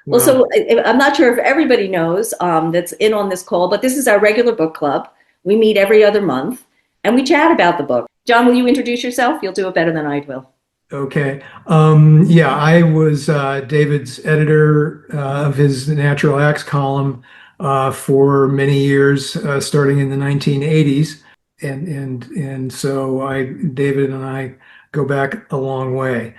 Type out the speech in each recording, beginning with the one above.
Well, Well, so I'm not sure if everybody knows that's in on this call, but this is our regular book club. We meet every other month and we chat about the book. John, will you introduce yourself? You'll do it better than I will. okay. Yeah, I was David's editor of his Natural Acts column for many years, starting in the 1980s, and so David and I go back a long way.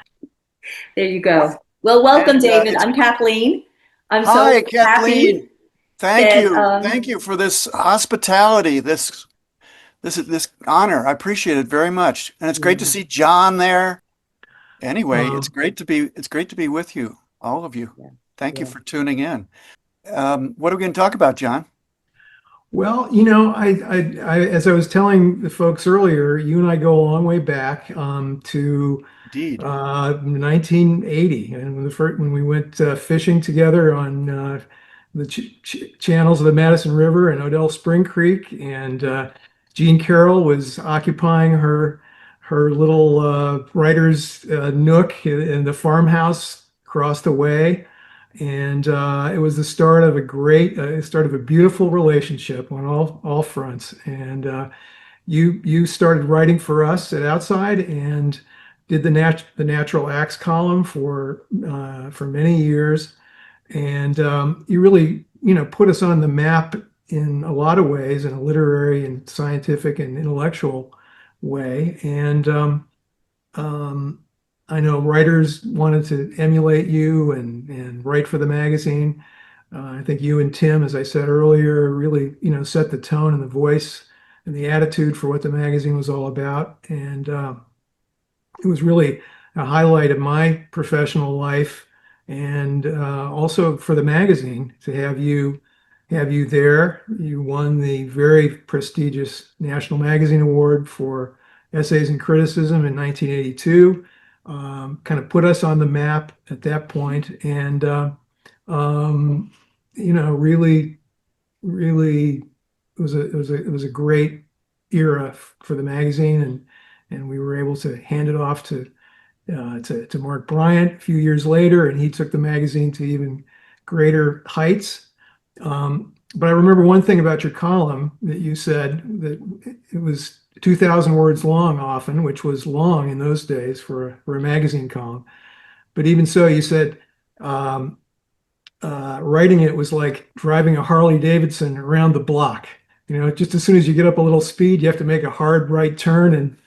There you go. Well, welcome, And David. it's I'm Kathleen. I'm so Hi, happy Kathleen. Thank that you. Thank you for this hospitality, this honor. I appreciate it very much. And it's great to Yeah. see John there. Anyway, Um, it's great to be with you, all of you. yeah, Thank you yeah. for tuning in. What are we going to talk about, John? well, as I was telling the folks earlier, you and I go a long way back to Indeed. 1980, and when we went fishing together on the channels of the Madison River and Odell Spring Creek, and Jean Carroll was occupying her little writer's nook in the farmhouse across the way, and it was the start of start of a beautiful relationship on all fronts. And you started writing for us at Outside and did the Natural Acts column for many years, and you really put us on the map in a lot of ways, in a literary and scientific and intellectual way. And um, I know writers wanted to emulate you and write for the magazine. I think you and Tim, as I said earlier, really set the tone and the voice and the attitude for what the magazine was all about. And it was really a highlight of my professional life, and also for the magazine to have you there. You won the very prestigious National Magazine Award for Essays and Criticism in 1982. Kind of put us on the map at that point, and um, really, really, it was a great era for the magazine, and we were able to hand it off to Mark Bryant a few years later, and he took the magazine to even greater heights. But I remember one thing about your column that you said that it was 2,000 words long often, which was long in those days for a magazine column. But even so, you said um, writing it was like driving a Harley Davidson around the block. Just as soon as you get up a little speed, you have to make a hard right turn, and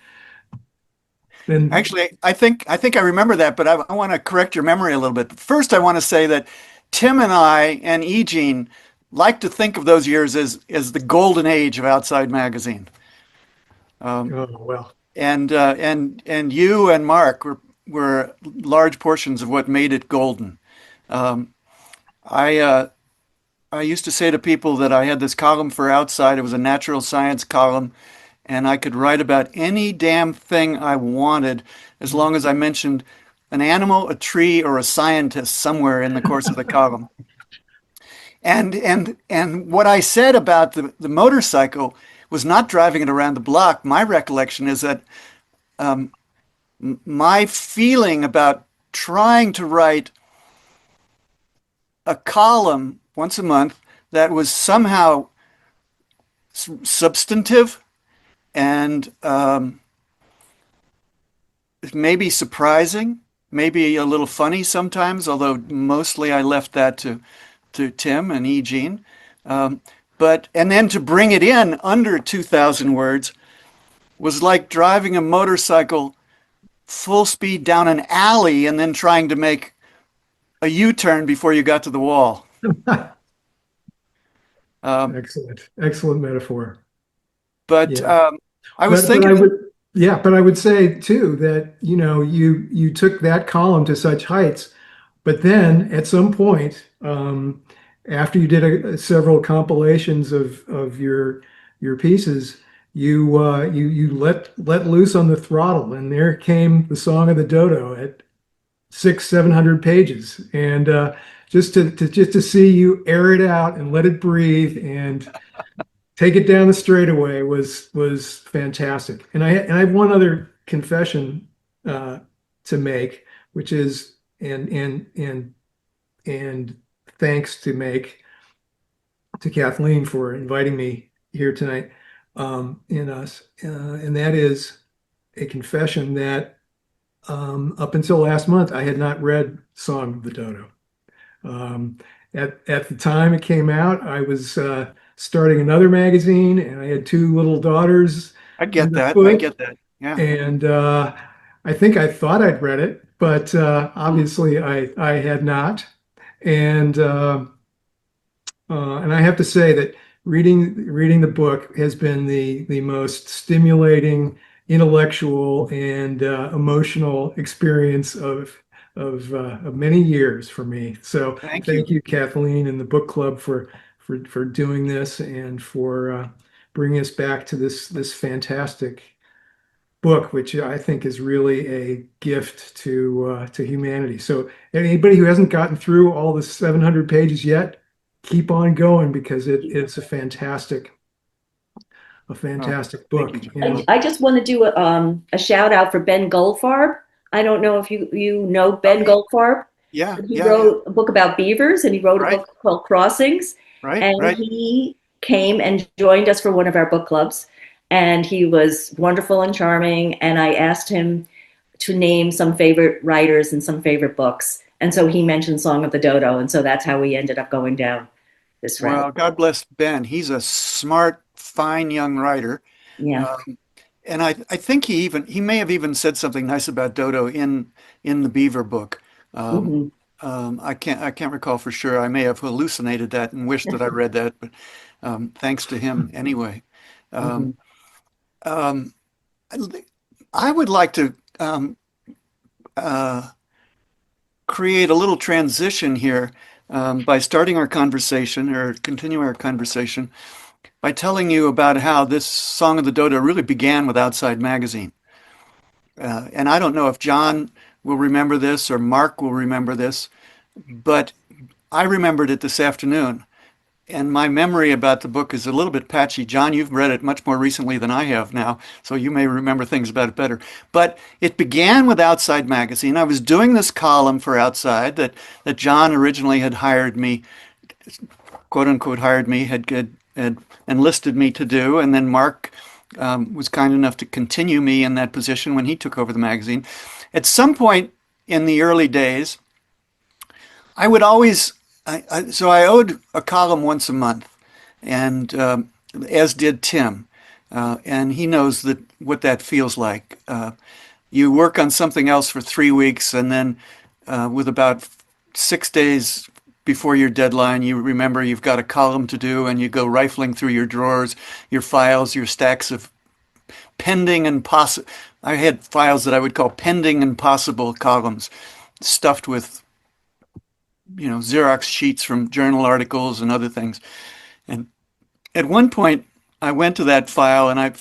then Actually, I think I remember that, but I want to correct your memory a little bit. First, I want to say that Tim and I and Eugene like to think of those years as the golden age of Outside Magazine. oh well. And you and Mark were large portions of what made it golden. Um, I used to say to people that I had this column for Outside. It was a natural science column, and I could write about any damn thing I wanted as long as I mentioned an animal, a tree, or a scientist somewhere in the course of the column. And what I said about the motorcycle was not driving it around the block. My recollection is that my feeling about trying to write a column once a month that was somehow substantive and maybe surprising, maybe a little funny sometimes, although mostly I left that to Tim and E. Jean. Um, and then to bring it in under 2,000 words was like driving a motorcycle full speed down an alley and then trying to make a U-turn before you got to the wall. Um, Excellent metaphor. but Yeah. I was But I thinking, would, yeah, but I would say too that, you took that column to such heights, but then at some point, after you did several compilations of your pieces, you let loose on the throttle, and there came the Song of the Dodo at 700 pages, and just to see you air it out and let it breathe and take it down the straightaway was fantastic. And I have one other confession to make, which is and thanks to make to Kathleen for inviting me here tonight in us. And that is a confession that up until last month, I had not read Song of the Dodo. Um, at the time it came out, I was starting another magazine, and I had two little daughters I get that. I underfoot, get that. Yeah. and I think I thought I'd read it, but obviously I had not. And and I have to say that reading the book has been the most stimulating, intellectual, and emotional experience of many years for me. So Thank thank you. you, Kathleen, and the book club for doing this and for bringing us back to this fantastic book, which I think is really a gift to humanity. So anybody who hasn't gotten through all the 700 pages yet, keep on going because it's a Oh, fantastic thank you, book. John. And I just want to do a shout out for Ben Goldfarb. I don't know if you know Ben Okay. Goldfarb. Yeah, He yeah, yeah. wrote a book about beavers, and he wrote a Right, book called Crossings. right, And right. he came and joined us for one of our book clubs. And he was wonderful and charming. And I asked him to name some favorite writers and some favorite books. And so he mentioned Song of the Dodo. And so that's how we ended up going down this route. Well, God bless Ben. He's a smart, fine young writer. Yeah. Um, and I think he may have even said something nice about Dodo in the Beaver book. Um, Hmm. I can't recall for sure. I may have hallucinated that and wished that I read that, but thanks to him anyway. Um, Hmm. um, I would like to uh, create a little transition here by starting our conversation or continuing our conversation by telling you about how this Song of the Dodo really began with Outside Magazine. And I don't know if John will remember this or Mark will remember this, but I remembered it this afternoon. And my memory about the book is a little bit patchy. John, you've read it much more recently than I have now, so you may remember things about it better. But it began with Outside Magazine. I was doing this column for Outside that John originally had hired me, quote unquote, hired me, had enlisted me to do. And then Mark was kind enough to continue me in that position when he took over the magazine. At some point in the early days, I would always, so I owed a column once a month, and as did Tim. And he knows what that feels like. You work on something else for 3 weeks, and then with about 6 days before your deadline, you remember you've got a column to do, and you go rifling through your drawers, your files, your stacks of pending and possible. I had files that I would call pending and possible columns, stuffed with Xerox sheets from journal articles and other things. And at one point, I went to that file and I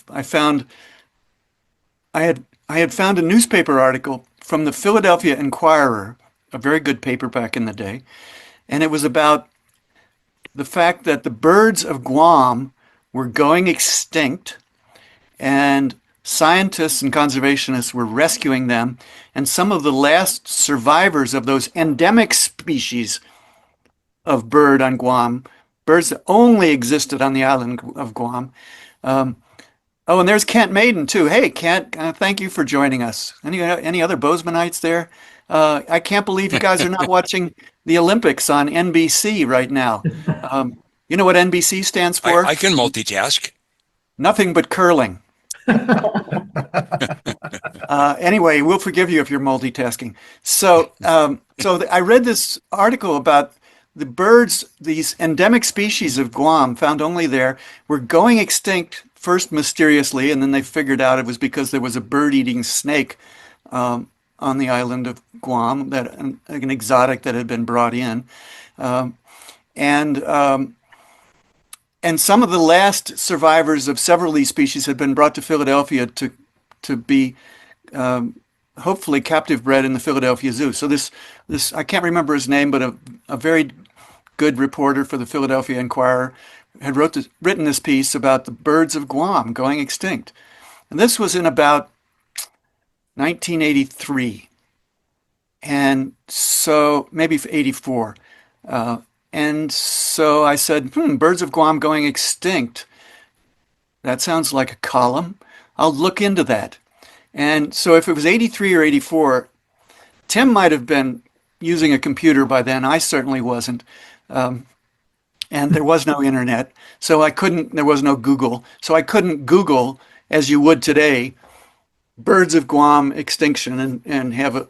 had found a newspaper article from the Philadelphia Inquirer, a very good paper back in the day, and it was about the fact that the birds of Guam were going extinct, and scientists and conservationists were rescuing them, and some of the last survivors of those endemic species of bird on Guam, birds that only existed on the island of Guam. Um, oh, and there's Kent Maiden too. Hey, Kent, thank you for joining us. Any other Bozemanites there? I can't believe you guys are not watching the Olympics on NBC right now. You know what NBC stands for? I can multitask. Nothing but curling. Anyway, we'll forgive you if you're multitasking. So I read this article about the birds, these endemic species of Guam found only there, were going extinct first mysteriously, and then they figured out it was because there was a bird-eating snake on the island of Guam, that an exotic that had been brought in, um, and um, and some of the last survivors of several of these species had been brought to Philadelphia to be hopefully captive bred in the Philadelphia Zoo. So this I can't remember his name, but a very good reporter for the Philadelphia Inquirer had written this piece about the birds of Guam going extinct. And this was in about 1983. And so maybe 84. And so I said, birds of Guam going extinct. That sounds like a column. I'll look into that. And so if it was 83 or 84, Tim might have been using a computer by then. I certainly wasn't. And there was no internet. So I couldn't, there was no Google. So I couldn't Google, as you would today, birds of Guam extinction and have a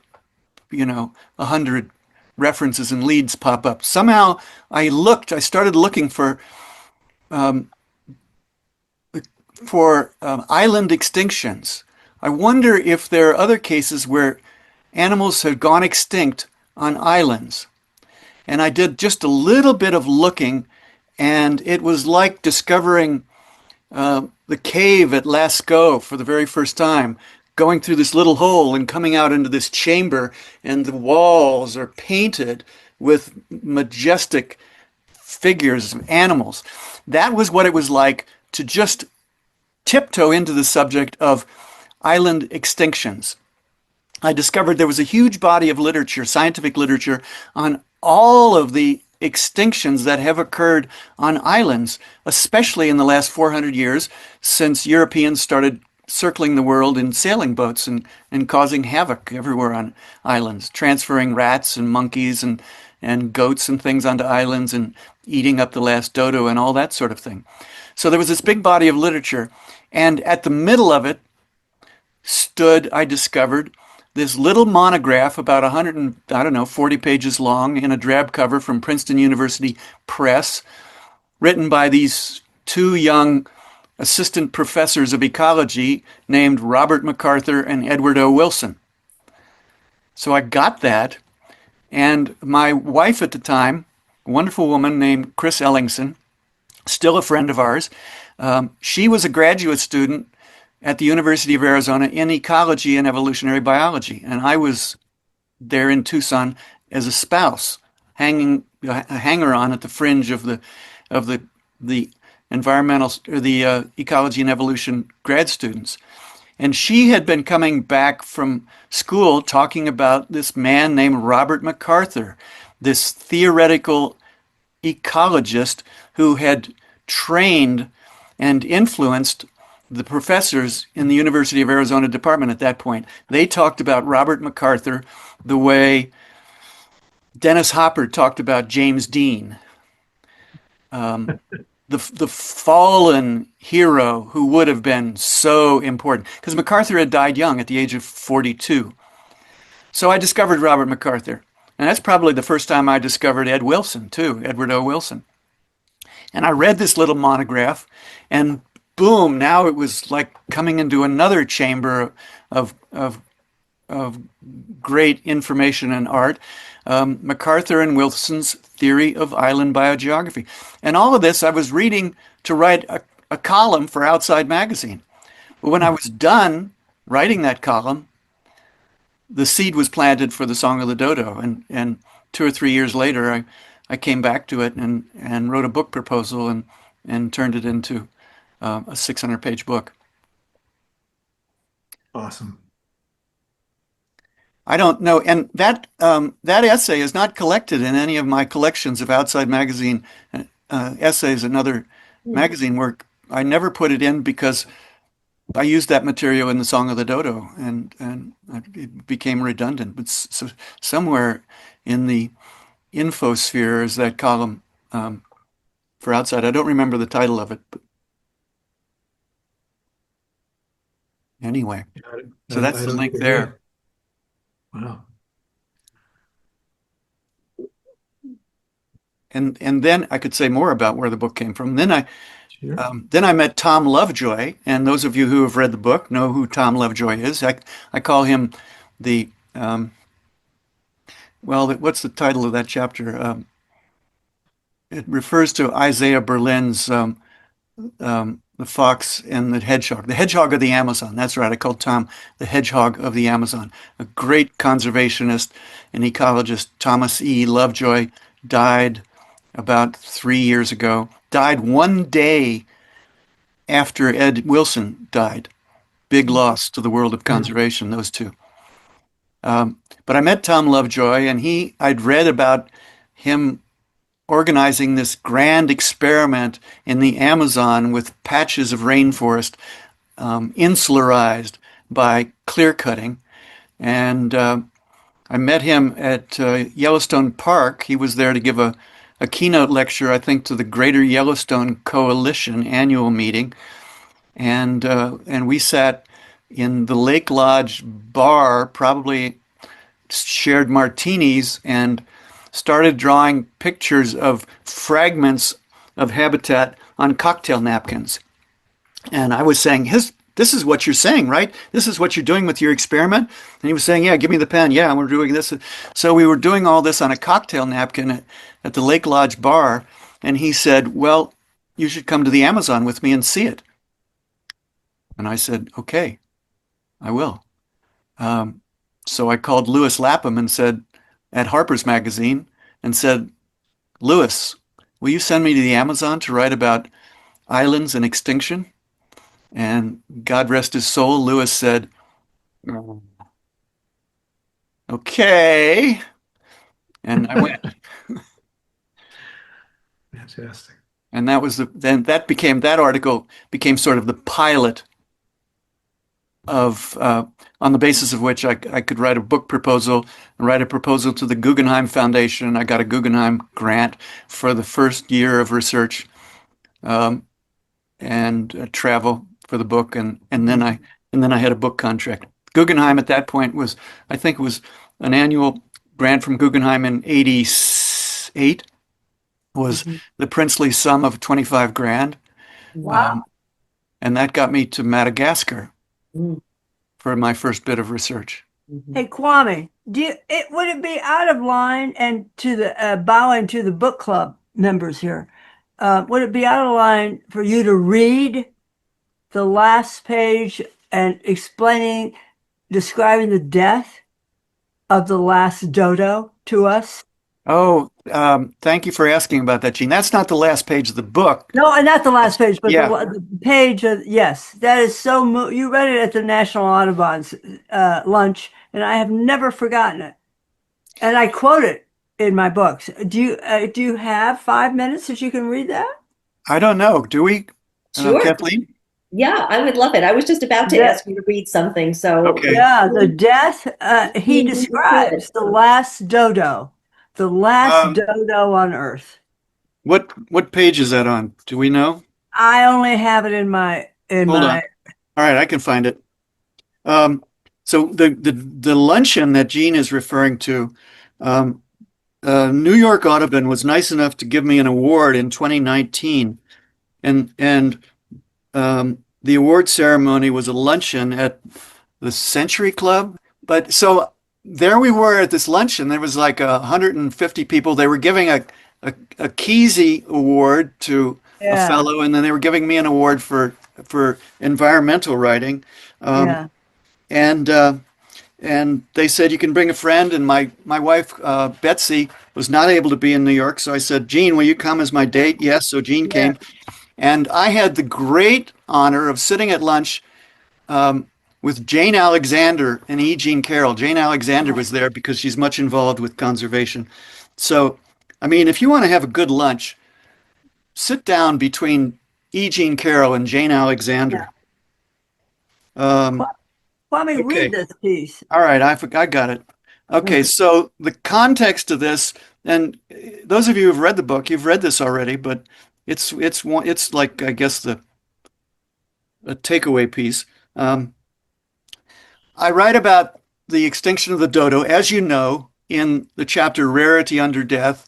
hundred references and leads pop up. Somehow I started looking for island extinctions. I wonder if there are other cases where animals have gone extinct on islands. And I did just a little bit of looking, and it was like discovering the cave at Lascaux for the very first time, going through this little hole and coming out into this chamber, and the walls are painted with majestic figures of animals. That was what it was like to just tiptoe into the subject of island extinctions. I discovered there was a huge body of literature, scientific literature, on all of the extinctions that have occurred on islands, especially in the last 400 years since Europeans started circling the world in sailing boats and causing havoc everywhere on islands, transferring rats and monkeys and goats and things onto islands and eating up the last dodo and all that sort of thing. So there was this big body of literature, and at the middle of it stood, I discovered, this little monograph about 100 and, I don't know, 40 pages long in a drab cover from Princeton University Press, written by these two young assistant professors of ecology named Robert MacArthur and Edward O. Wilson. So I got that, and my wife at the time, a wonderful woman named Chris Ellingson, still a friend of ours, she was a graduate student at the University of Arizona in ecology and evolutionary biology. And I was there in Tucson as a spouse, a hanger-on at the fringe of the environmental or the ecology and evolution grad students. And she had been coming back from school talking about this man named Robert MacArthur, this theoretical ecologist who had trained and influenced the professors in the University of Arizona department at that point. They talked about Robert MacArthur the way Dennis Hopper talked about James Dean, the fallen hero who would have been so important. Because MacArthur had died young at the age of 42. So I discovered Robert MacArthur. And that's probably the first time I discovered Ed Wilson, too, Edward O. Wilson. And I read this little monograph, and boom, now it was like coming into another chamber of great information and art. MacArthur and Wilson's Theory of Island Biogeography. And all of this I was reading to write a column for Outside Magazine. But when I was done writing that column, the seed was planted for the Song of the Dodo. And 2 or 3 years later, I came back to it and wrote a book proposal and turned it into a 600-page book. Awesome. I don't know, and that essay is not collected in any of my collections of Outside Magazine essays and other magazine work. I never put it in because I used that material in the Song of the Dodo, and it became redundant. But so somewhere in the infosphere is that column for Outside. I don't remember the title of it, but anyway. So that's the link there. Wow. And then I could say more about where the book came from. Sure. Then I met Tom Lovejoy, and those of you who have read the book know who Tom Lovejoy is. I call him the what's the title of that chapter? It refers to Isaiah Berlin's The Fox and the Hedgehog of the Amazon. That's right. I called Tom the Hedgehog of the Amazon. A great conservationist and ecologist, Thomas E. Lovejoy, died about 3 years ago. Died one day after Ed Wilson died. Big loss to the world of conservation, those two. But I met Tom Lovejoy, and I'd read about him organizing this grand experiment in the Amazon with patches of rainforest insularized by clear cutting. And I met him at Yellowstone Park. He was there to give a keynote lecture, I think, to the Greater Yellowstone Coalition annual meeting. And we sat in the Lake Lodge bar, probably shared martinis, and started drawing pictures of fragments of habitat on cocktail napkins. And I was saying, this is what you're saying, right? This is what you're doing with your experiment? And he was saying, yeah, give me the pen. Yeah, we're doing this. So we were doing all this on a cocktail napkin at the Lake Lodge bar. And he said, well, you should come to the Amazon with me and see it. And I said, okay, I will. So I called Lewis Lapham and said, at Harper's Magazine, and said, Lewis, will you send me to the Amazon to write about islands and extinction? And God rest his soul, Lewis said, okay. And I went. Fantastic. And that article became sort of the pilot of on the basis of which I could write a book proposal and write a proposal to the Guggenheim Foundation. I got a Guggenheim grant for the first year of research and travel for the book, and then I had a book contract. Guggenheim at that point was, I think it was an annual grant from Guggenheim in '88 was the princely sum of 25 grand. Wow. And that got me to Madagascar Mm. for my first bit of research. Hey, Kwame, would it be out of line and to the bowing to the book club members here? Would it be out of line for you to read the last page and describing the death of the last dodo to us? Oh, thank you for asking about that, Gene. That's not the last page of the book. No, and not the last page, but Yeah. the page of, yes, that is so, you read it at the National Audubon's lunch, and I have never forgotten it. And I quote it in my books. Do you have 5 minutes that you can read that? I don't know. Do we, Sure. Kathleen? Yeah, I would love it. I was just about to Yeah. ask you to read something. So Okay. Yeah, the death, he Mhm. describes the last dodo, the last Um, dodo on Earth. What page is that on? Do we know? I only have it in Hold on. All right, I can find it. So the luncheon that Gene is referring to, New York Audubon was nice enough to give me an award in 2019, and the award ceremony was a luncheon at the Century Club. But so there we were at this luncheon. There was like 150 people. They were giving a Kesey award to a fellow, and then they were giving me an award for environmental writing. Yeah. And they said you can bring a friend. And my wife Betsy was not able to be in New York, so I said, Gene, will you come as my date? Yes. So Gene came, and I had the great honor of sitting at lunch with Jane Alexander and E. Jean Carroll. Jane Alexander was there because she's much involved with conservation. So, I mean, if you want to have a good lunch, sit down between E. Jean Carroll and Jane Alexander. Kwame, Okay. read this piece. All right, I got it. Okay, so the context of this, and those of you who've read the book, you've read this already, but it's like, I guess, a takeaway piece. I write about the extinction of the dodo, as you know, in the chapter Rarity Unto Death.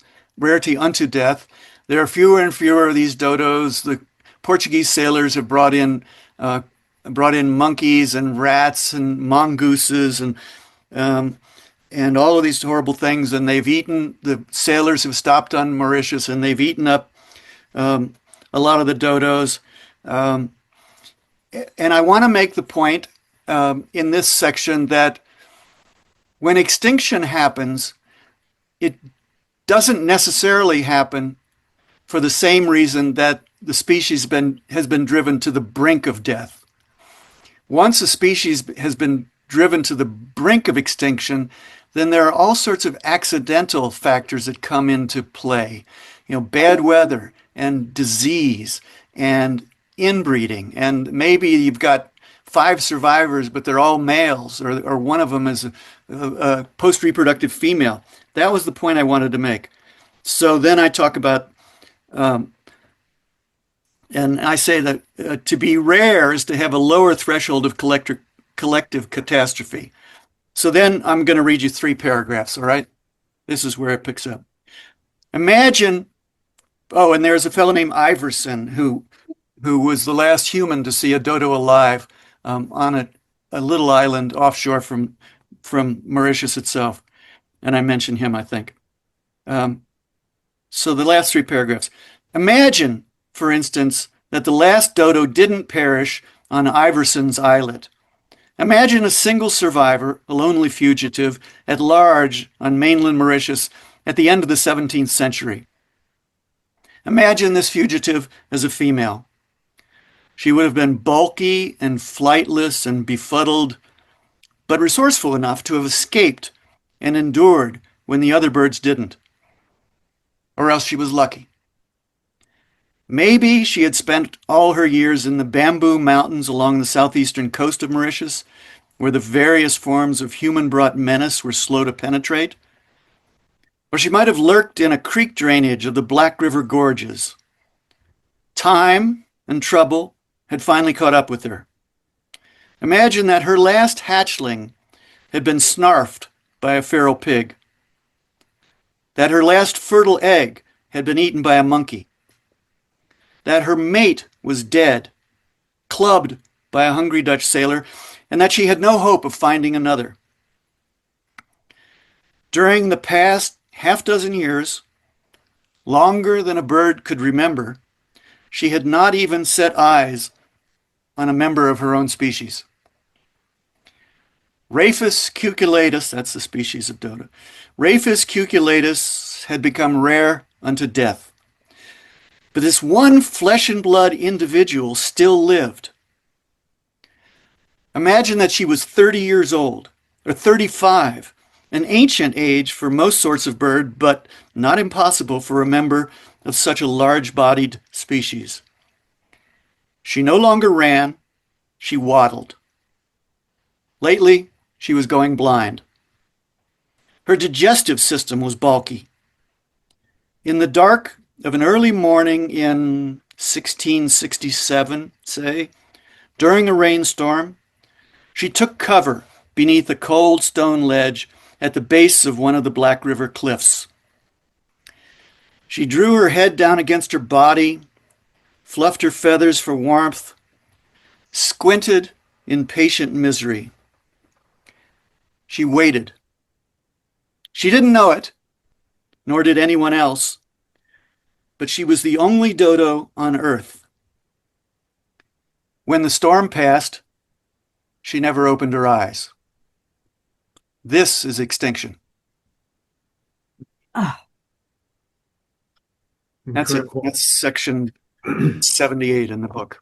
There are fewer and fewer of these dodos. The Portuguese sailors have brought in monkeys and rats and mongooses and all of these horrible things, and the sailors have stopped on Mauritius, and they've eaten up a lot of the dodos. And I want to make the point in this section that when extinction happens, it doesn't necessarily happen for the same reason that the species has been driven to the brink of death. Once a species has been driven to the brink of extinction, then there are all sorts of accidental factors that come into play. Bad weather and disease and inbreeding, and maybe you've got 5 survivors, but they're all males, or one of them is a post-reproductive female. That was the point I wanted to make. So then I talk about, and I say that to be rare is to have a lower threshold of collective catastrophe. So then I'm going to read you 3 paragraphs, all right? This is where it picks up. Imagine, and there's a fellow named Iverson who was the last human to see a dodo alive on a little island offshore from Mauritius itself. And I mentioned him, I think. So the last 3 paragraphs. Imagine, for instance, that the last dodo didn't perish on Iverson's islet. Imagine a single survivor, a lonely fugitive, at large on mainland Mauritius at the end of the 17th century. Imagine this fugitive as a female. She would have been bulky and flightless and befuddled, but resourceful enough to have escaped and endured when the other birds didn't. Or else she was lucky. Maybe she had spent all her years in the bamboo mountains along the southeastern coast of Mauritius, where the various forms of human-brought menace were slow to penetrate. Or she might have lurked in a creek drainage of the Black River gorges. Time and trouble had finally caught up with her. Imagine that her last hatchling had been snarfed by a feral pig, that her last fertile egg had been eaten by a monkey, that her mate was dead, clubbed by a hungry Dutch sailor, and that she had no hope of finding another. During the past 6 years, longer than a bird could remember, she had not even set eyes on a member of her own species. Rhapis cuculatus, that's the species of dodo, Rhapis cuculatus had become rare unto death. But this one flesh and blood individual still lived. Imagine that she was 30 years old, or 35, an ancient age for most sorts of bird, but not impossible for a member of such a large-bodied species. She no longer ran, she waddled. Lately, she was going blind. Her digestive system was balky. In the dark of an early morning in 1667, say, during a rainstorm, she took cover beneath a cold stone ledge at the base of one of the Black River cliffs. She drew her head down against her body, fluffed her feathers for warmth, squinted in patient misery. She waited. She didn't know it, nor did anyone else, but she was the only dodo on Earth. When the storm passed, she never opened her eyes. This is extinction. Ah, That's it. Incredible. That's section 78 in the book.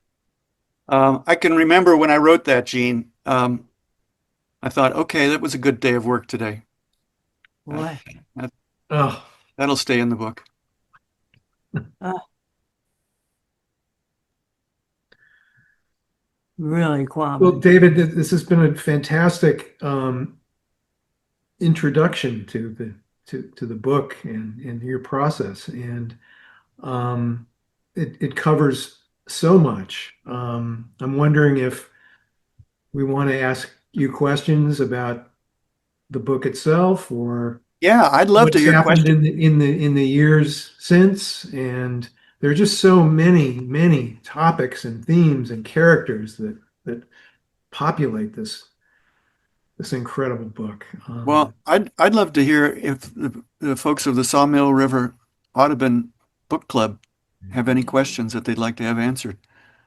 I can remember when I wrote that, Gene, I thought, okay, that was a good day of work today. boy. Oh, That'll stay in the book. Really, well, Quammen. David, this has been a fantastic introduction to the book and your process, and it covers so much. I'm wondering if we want to ask you questions about the book itself, or Yeah, I'd love to what's hear happened questions. in the years since. And there are just so many topics and themes and characters that populate this incredible book. Well, I'd love to hear if the folks of the Sawmill River Audubon Book Club have any questions that they'd like to have answered.